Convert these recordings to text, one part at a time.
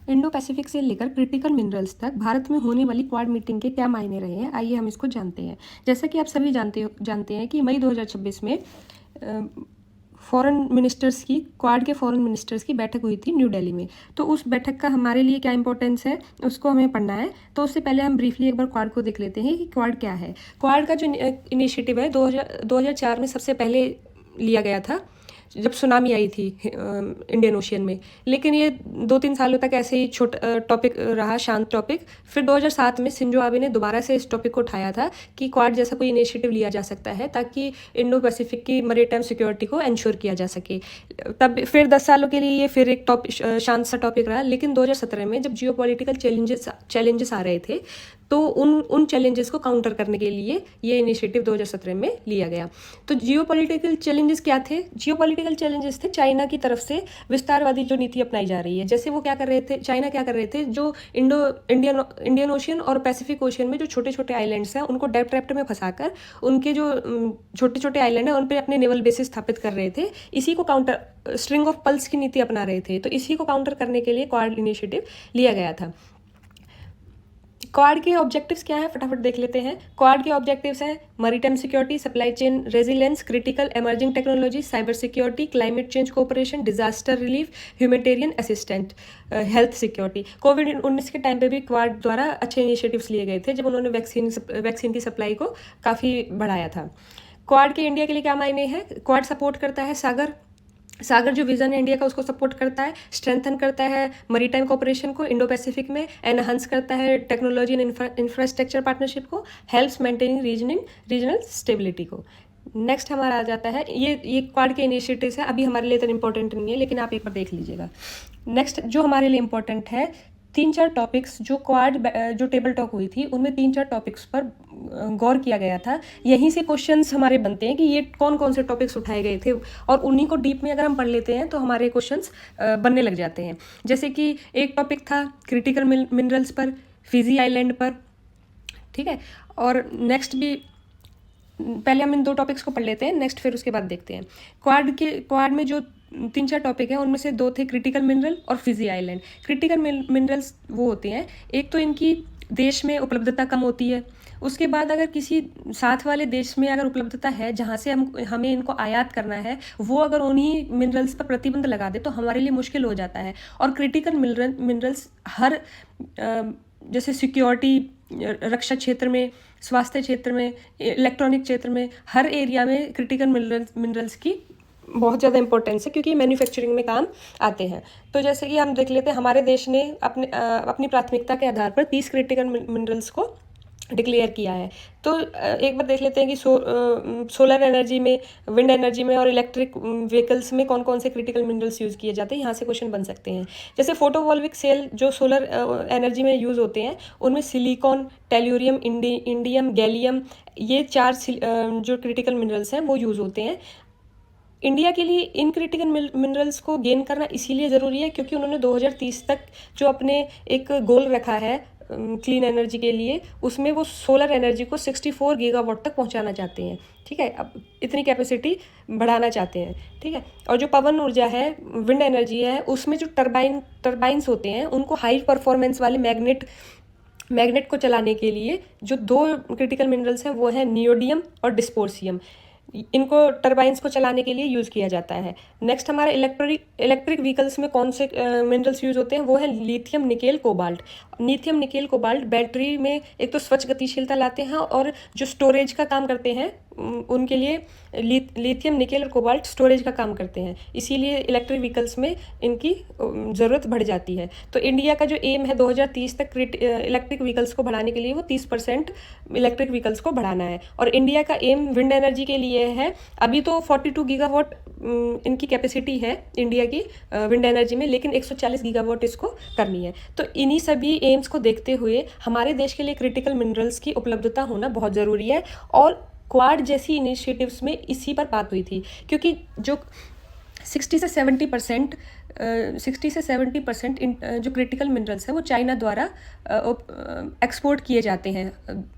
Indo Pacific से लेकर critical minerals तक भारत में होने वाली क्वाड मीटिंग के क्या मायने रहे हैं, आइए हम इसको जानते हैं। जैसा कि आप सभी जानते हैं कि मई 2026 में फॉरेन मिनिस्टर्स की क्वाड के फॉरेन मिनिस्टर्स की बैठक हुई थी न्यू दिल्ली में। तो उस बैठक का हमारे लिए क्या इंपॉर्टेंस है उसको हमें पढ़ना है। तो उससे पहले हम ब्रीफली एक बार क्वाड को देख लेते हैं कि क्वाड क्या है। क्वाड का जो इनिशिएटिव है 2004 में सबसे पहले लिया गया था, जब सुनामी आई थी इंडियन ओशियन में। लेकिन ये 2-3 सालों तक ऐसे ही छोटा टॉपिक रहा, शांत टॉपिक। फिर 2007 में शिंजो आबे ने दोबारा से इस टॉपिक को उठाया था कि क्वाड जैसा कोई इनिशिएटिव लिया जा सकता है ताकि इंडो पैसिफिक की मैरीटाइम सिक्योरिटी को इंश्योर किया जा सके। तब फिर 10 सालों के लिए ये फिर एक शांत सा टॉपिक रहा। लेकिन 2017 में जब जियोपॉलिटिकल चैलेंजेस आ रहे थे तो उन चैलेंजेस को काउंटर करने के लिए ये इनिशिएटिव 2017 में लिया गया। तो जियोपॉलिटिकल चैलेंजेस क्या थे? जियोपॉलिटिकल चैलेंजेस थे चाइना की तरफ से विस्तारवादी जो नीति अपनाई जा रही है। जैसे वो क्या कर रहे थे, चाइना क्या कर रहे थे, जो इंडियन ओशियन और पैसिफिक ओशियन में जो छोटे छोटे आइलैंड्स हैं उनको डेप ट्रैप्ट में फंसाकर उनके जो छोटे छोटे आइलैंड हैं उन पर अपने नेवल बेसिस स्थापित कर रहे थे। इसी को काउंटर स्ट्रिंग ऑफ पल्स की नीति अपना रहे थे। तो इसी को काउंटर करने के लिए क्वाड इनिशिएटिव लिया गया था। क्वाड के ऑब्जेक्टिव्स क्या हैं, फटाफट देख लेते हैं। क्वाड के ऑब्जेक्टिव्स हैं maritime security, supply chain resilience, critical emerging technology, cyber security, climate change cooperation, disaster relief, humanitarian assistant, health security. कोविड-19 के टाइम पे भी क्वाड द्वारा अच्छे इनिशिएटिव्स लिए गए थे जब उन्होंने वैक्सीन की सप्लाई को काफ़ी बढ़ाया था। क्वाड के इंडिया के लिए क्या मायने हैं? क्वाड सपोर्ट करता है सागर जो विजन है इंडिया का उसको सपोर्ट करता है, स्ट्रेंथन करता है मरीटाइम कोऑपरेशन को इंडो पैसिफिक में, एनहांस करता है टेक्नोलॉजी एंड इंफ्रास्ट्रक्चर पार्टनरशिप को, हेल्प्स मेंटेनिंग रीजनल स्टेबिलिटी को। नेक्स्ट हमारा आ जाता है, ये क्वाड के इनिशिएटिव्स है, अभी हमारे लिए इतना इंपॉर्टेंट नहीं है लेकिन आप एक बार देख लीजिएगा। नेक्स्ट जो हमारे लिए इंपॉर्टेंट है, 3-4 टॉपिक्स जो क्वाड जो टेबल टॉक हुई थी उनमें 3-4 टॉपिक्स पर गौर किया गया था। यहीं से क्वेश्चंस हमारे बनते हैं कि ये कौन कौन से टॉपिक्स उठाए गए थे, और उन्हीं को डीप में अगर हम पढ़ लेते हैं तो हमारे क्वेश्चंस बनने लग जाते हैं। जैसे कि एक टॉपिक था क्रिटिकल मिनरल्स पर, फिजी आइलैंड पर, ठीक है। और नेक्स्ट भी पहले हम इन 2 टॉपिक्स को पढ़ लेते हैं, नेक्स्ट फिर उसके बाद देखते हैं। क्वाड में जो 3-4 टॉपिक हैं उनमें से 2 थे क्रिटिकल मिनरल और फिजी आइलैंड। क्रिटिकल मिनरल्स वो होते हैं, एक तो इनकी देश में उपलब्धता कम होती है, उसके बाद अगर किसी साथ वाले देश में अगर उपलब्धता है जहाँ से हमें इनको आयात करना है, वो अगर उन्हीं मिनरल्स पर प्रतिबंध लगा दे तो हमारे लिए मुश्किल हो जाता है। और क्रिटिकल मिनरल्स हर जैसे सिक्योरिटी, रक्षा क्षेत्र में, स्वास्थ्य क्षेत्र में, इलेक्ट्रॉनिक क्षेत्र में, हर एरिया में क्रिटिकल मिनरल्स की बहुत ज़्यादा इंपॉर्टेंस है क्योंकि मैन्युफैक्चरिंग में काम आते हैं। तो जैसे कि हम देख लेते हैं, हमारे देश ने अपनी प्राथमिकता के आधार पर 30 क्रिटिकल मिनरल्स को डिक्लेयर किया है। तो एक बार देख लेते हैं कि सोलर एनर्जी में, विंड एनर्जी में और इलेक्ट्रिक व्हीकल्स में कौन कौन से क्रिटिकल मिनरल्स यूज़ किए जाते हैं। यहाँ से क्वेश्चन बन सकते हैं। जैसे फोटोवोल्टिक सेल जो सोलर एनर्जी में यूज़ होते हैं उनमें सिलिकॉन, टेल्यूरियम, इंडियम, गैलियम, ये 4 जो क्रिटिकल मिनरल्स हैं वो यूज़ होते हैं। इंडिया के लिए इन क्रिटिकल मिनरल्स को गेन करना इसीलिए ज़रूरी है क्योंकि उन्होंने 2030 तक जो अपने एक गोल रखा है क्लीन एनर्जी के लिए, उसमें वो सोलर एनर्जी को 64 गीगावाट तक पहुंचाना चाहते हैं, ठीक है। अब इतनी कैपेसिटी बढ़ाना चाहते हैं, ठीक है। और जो पवन ऊर्जा है, विंड एनर्जी है, उसमें जो टर्बाइन्स होते हैं उनको हाई परफॉर्मेंस वाले मैग्नेट को चलाने के लिए जो 2 क्रिटिकल मिनरल्स हैं वो है नियोडियम और डिस्पोर्सियम। इनको टरबाइंस को चलाने के लिए यूज़ किया जाता है। नेक्स्ट हमारे इलेक्ट्रिक व्हीकल्स में कौन से मिनरल्स यूज़ होते हैं, वो है lithium, nickel, cobalt. Lithium, nickel, cobalt battery में एक तो स्वच्छ गतिशीलता लाते हैं और जो स्टोरेज का काम करते हैं उनके लिए लिथियम, निकेल और कोबाल्ट स्टोरेज का काम करते हैं, इसीलिए इलेक्ट्रिक व्हीकल्स में इनकी ज़रूरत बढ़ जाती है। तो इंडिया का जो एम है 2030 तक इलेक्ट्रिक व्हीकल्स को बढ़ाने के लिए वो 30% इलेक्ट्रिक व्हीकल्स को बढ़ाना है। और इंडिया का एम विंड एनर्जी के लिए है, अभी तो 42 गीगावाट इनकी कैपेसिटी है इंडिया की विंड एनर्जी में, लेकिन 140 गीगावाट इसको करनी है। तो इन्हीं सभी एम्स को देखते हुए हमारे देश के लिए क्रिटिकल मिनरल्स की उपलब्धता होना बहुत ज़रूरी है। और क्वाड जैसी इनिशिएटिव्स में इसी पर बात हुई थी क्योंकि जो 60 से 70% 60 से 70% जो क्रिटिकल मिनरल्स हैं वो चाइना द्वारा एक्सपोर्ट किए जाते हैं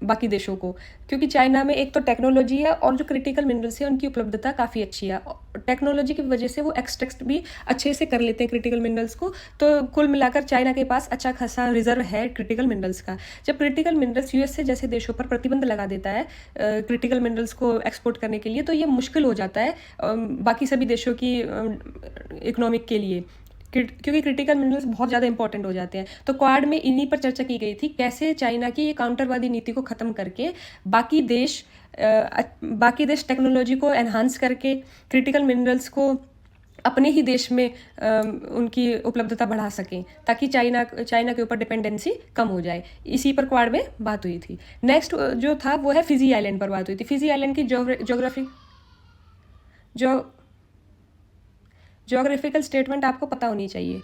बाकी देशों को, क्योंकि चाइना में एक तो टेक्नोलॉजी है और जो क्रिटिकल मिनरल्स हैं उनकी उपलब्धता काफ़ी अच्छी है। टेक्नोलॉजी की वजह से वो एक्सट्रैक्ट भी अच्छे से कर लेते हैं क्रिटिकल मिनरल्स को। तो कुल मिलाकर चाइना के पास अच्छा खासा रिजर्व है क्रिटिकल मिनरल्स का। जब क्रिटिकल मिनरल्स यूएसए जैसे देशों पर प्रतिबंध लगा देता है क्रिटिकल मिनरल्स को एक्सपोर्ट करने के लिए, तो ये मुश्किल हो जाता है बाकी सभी देशों की इकोनॉमिक के लिए, क्योंकि क्रिटिकल मिनरल्स बहुत ज़्यादा इंपॉर्टेंट हो जाते हैं। तो क्वाड में इन्हीं पर चर्चा की गई थी, कैसे चाइना की ये काउंटरवादी नीति को ख़त्म करके बाकी देश टेक्नोलॉजी को एनहांस करके क्रिटिकल मिनरल्स को अपने ही देश में उनकी उपलब्धता बढ़ा सकें, ताकि चाइना के ऊपर डिपेंडेंसी कम हो जाए। इसी पर क्वाड में बात हुई थी। नेक्स्ट जो था वो है फिजी आइलैंड पर बात हुई थी। फिजी आइलैंड की ज्योग्राफिकल स्टेटमेंट आपको पता होनी चाहिए।